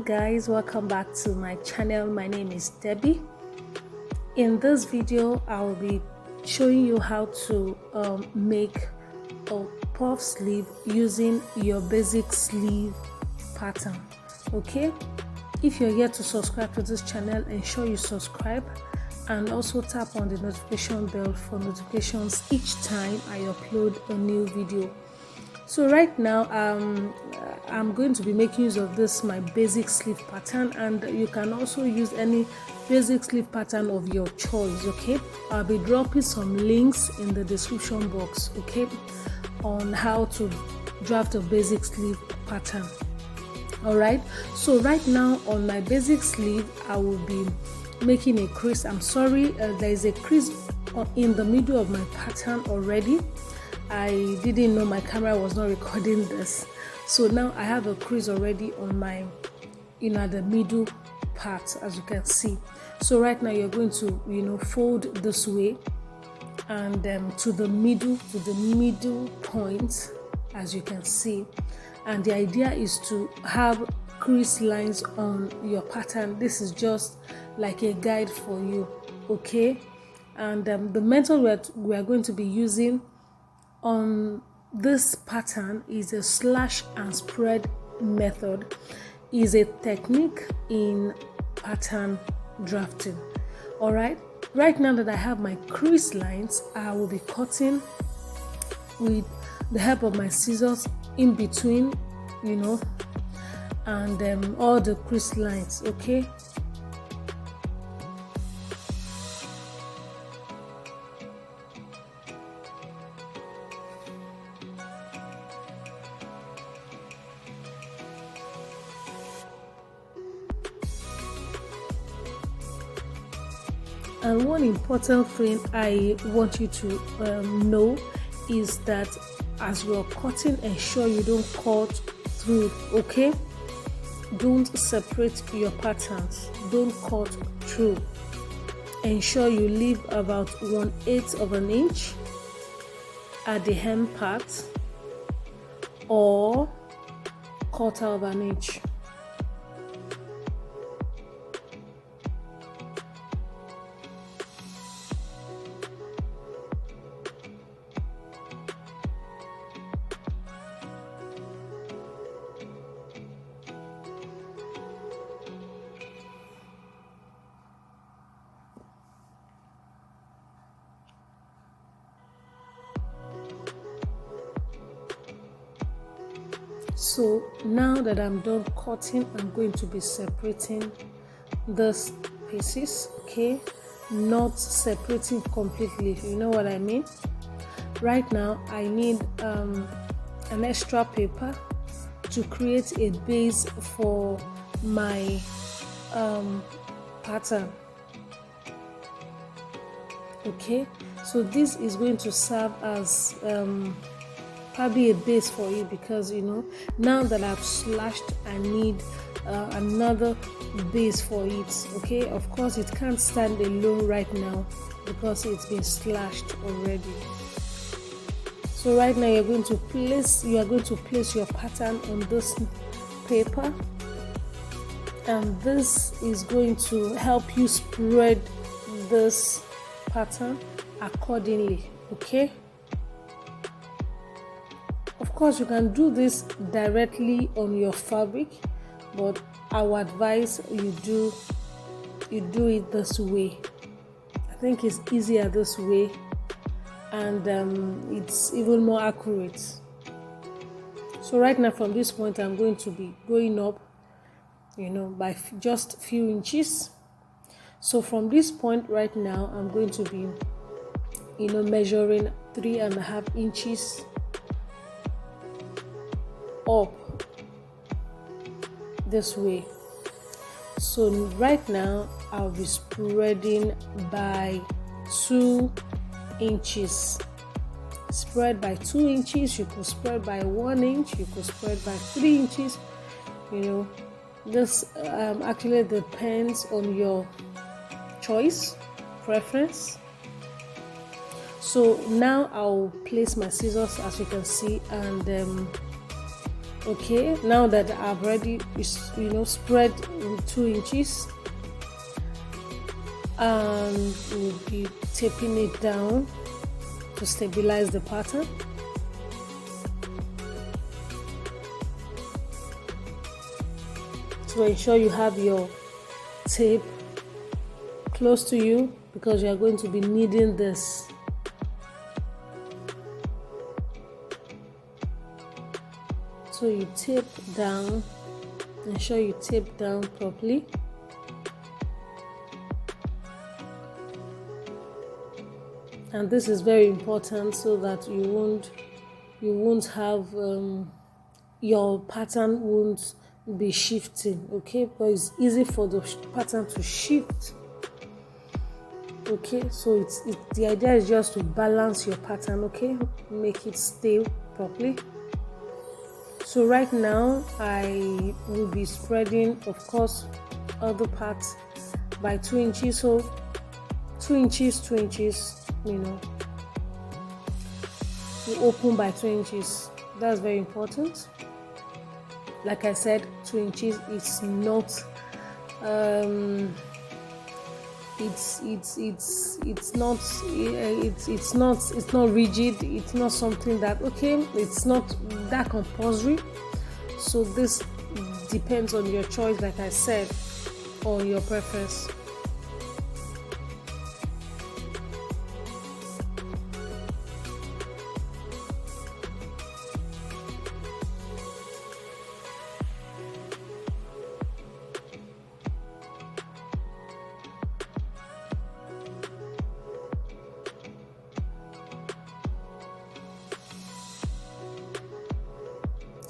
guys, welcome back to my channel. My name is Debbie. In this video I will be showing you how to make a puff sleeve using your basic sleeve pattern. Okay, if you're here to subscribe to this channel, ensure you subscribe and also tap on the notification bell for notifications each time I upload a new video. So right now I'm going to be making use of this my basic sleeve pattern, and you can also use any basic sleeve pattern of your choice. Okay, I'll be dropping some links in the description box, okay, on how to draft a basic sleeve pattern. All right, so right now on my basic sleeve I will be making a crease. I'm sorry, there is a crease in the middle of my pattern already. I didn't know my camera was not recording this, so now I have a crease already on my the middle part, as you can see. So right now you're going to fold this way and to the middle point, as you can see, and the idea is to have crease lines on your pattern. This is just like a guide for you, okay? And the method we are going to be using on this pattern is a slash and spread method. Is a technique in pattern drafting. All right, right now that I have my crease lines, I will be cutting with the help of my scissors in between, and all the crease lines, okay? And one important thing I want you to know is that as you're cutting, ensure you don't cut through, okay? Don't separate your patterns, don't cut through. Ensure you leave about 1/8 of an inch at the hem part or 1/4 of an inch. So now that I'm done cutting, I'm going to be separating these pieces, okay? Not separating completely, you know what I mean? Right now I need an extra paper to create a base for my pattern, okay? So this is going to serve as probably a base for you, because now that I've slashed, I need another base for it, okay? Of course it can't stand alone right now because it's been slashed already. So right now you are going to place your pattern on this paper, and this is going to help you spread this pattern accordingly, okay? Of course, you can do this directly on your fabric, but I would advise you do it this way. I think it's easier this way, and it's even more accurate. So right now from this point I'm going to be going up by just a few inches. So from this point right now I'm going to be measuring 3.5 inches up this way. So right now I'll be spreading by 2 inches. Spread by 2 inches. You could spread by 1 inch, you could spread by 3 inches. This actually depends on your choice, preference. So now I'll place my scissors, as you can see, and Okay, now that I've already spread 2 inches, and we'll be taping it down to stabilize the pattern. So ensure you have your tape close to you because you are going to be needing this. So you tape down, ensure you tape down properly. And this is very important so that you won't have your pattern won't be shifting, okay? But it's easy for the pattern to shift. Okay, so the idea is just to balance your pattern, okay? Make it stay properly. So right now I will be spreading, of course, other parts by 2 inches. So 2 inches, you open by 2 inches. That's very important. Like I said, 2 inches is not it's not rigid. It's not something that, okay, it's not that compulsory. So this depends on your choice, like I said, or your preference.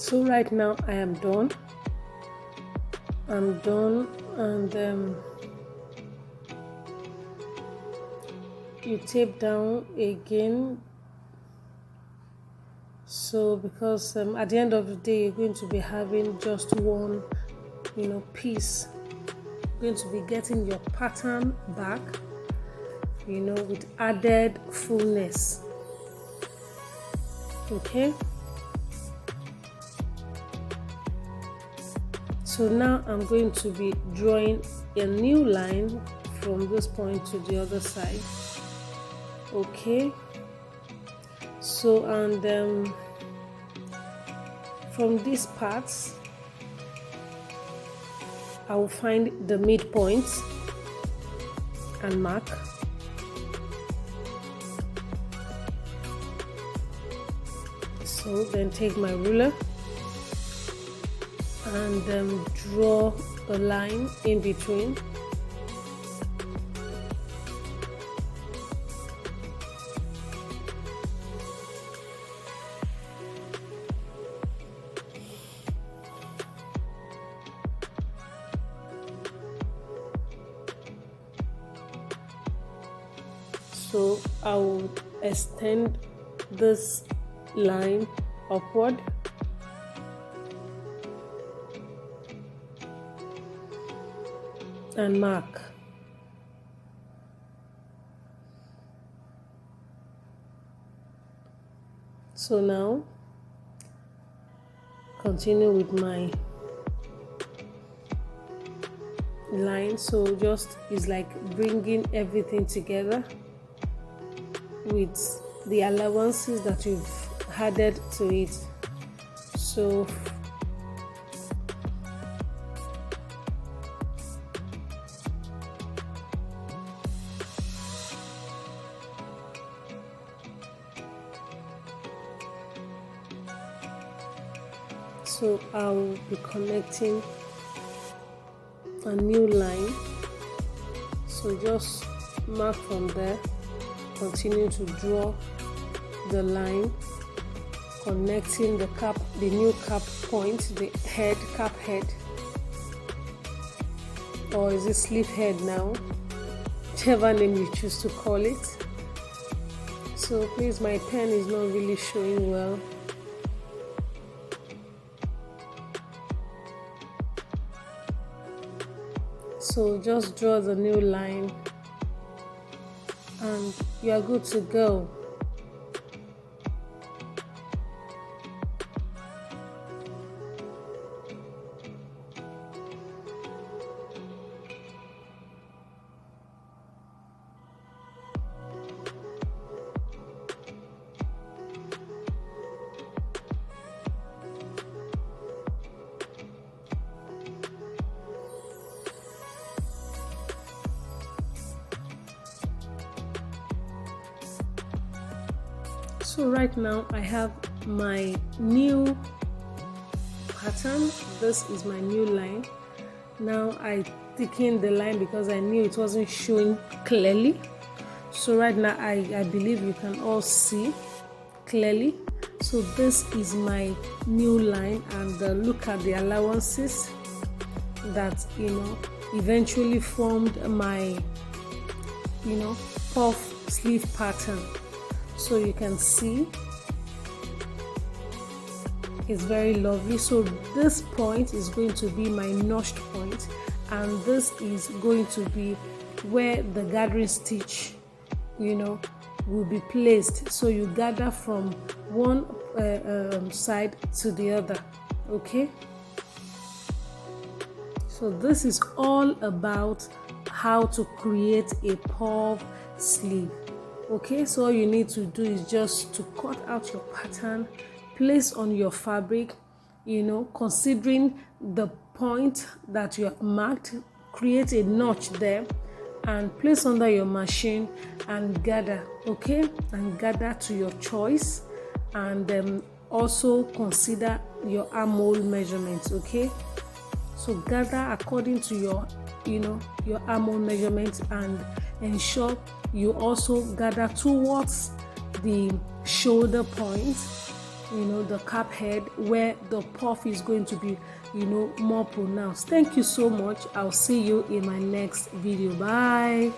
So right now I am done. I'm done, and you tape down again. So because at the end of the day you're going to be having just one piece. You're going to be getting your pattern back, with added fullness. Okay. So now I'm going to be drawing a new line from this point to the other side. Okay. So, and from these parts, I will find the midpoint and mark. So then take my ruler and draw a line in between. So I will extend this line upward. And mark. So now continue with my line. So just is like bringing everything together with the allowances that you've added to it. So I'll be connecting a new line. So just mark from there, continue to draw the line, connecting the new cap point, the cap head, or is it sleeve head now, whichever name you choose to call it. So please, my pen is not really showing well. So just draw the new line and you are good to go. So right now I have my new pattern. This is my new line. Now I thickened the line because I knew it wasn't showing clearly. So right now I believe you can all see clearly. So this is my new line, and look at the allowances that eventually formed my puff sleeve pattern. So you can see it's very lovely. So this point is going to be my notched point, and this is going to be where the gathering stitch will be placed. So you gather from one side to the other. Okay, so this is all about how to create a puff sleeve. Okay, so all you need to do is just to cut out your pattern, place on your fabric, considering the point that you have marked, create a notch there and place under your machine and gather. Okay, and gather to your choice, and also consider your armhole measurements. Okay, so gather according to your armhole measurements, and ensure you also gather towards the shoulder point, the cap head, where the puff is going to be more pronounced. Thank you so much. I'll see you in my next video. Bye.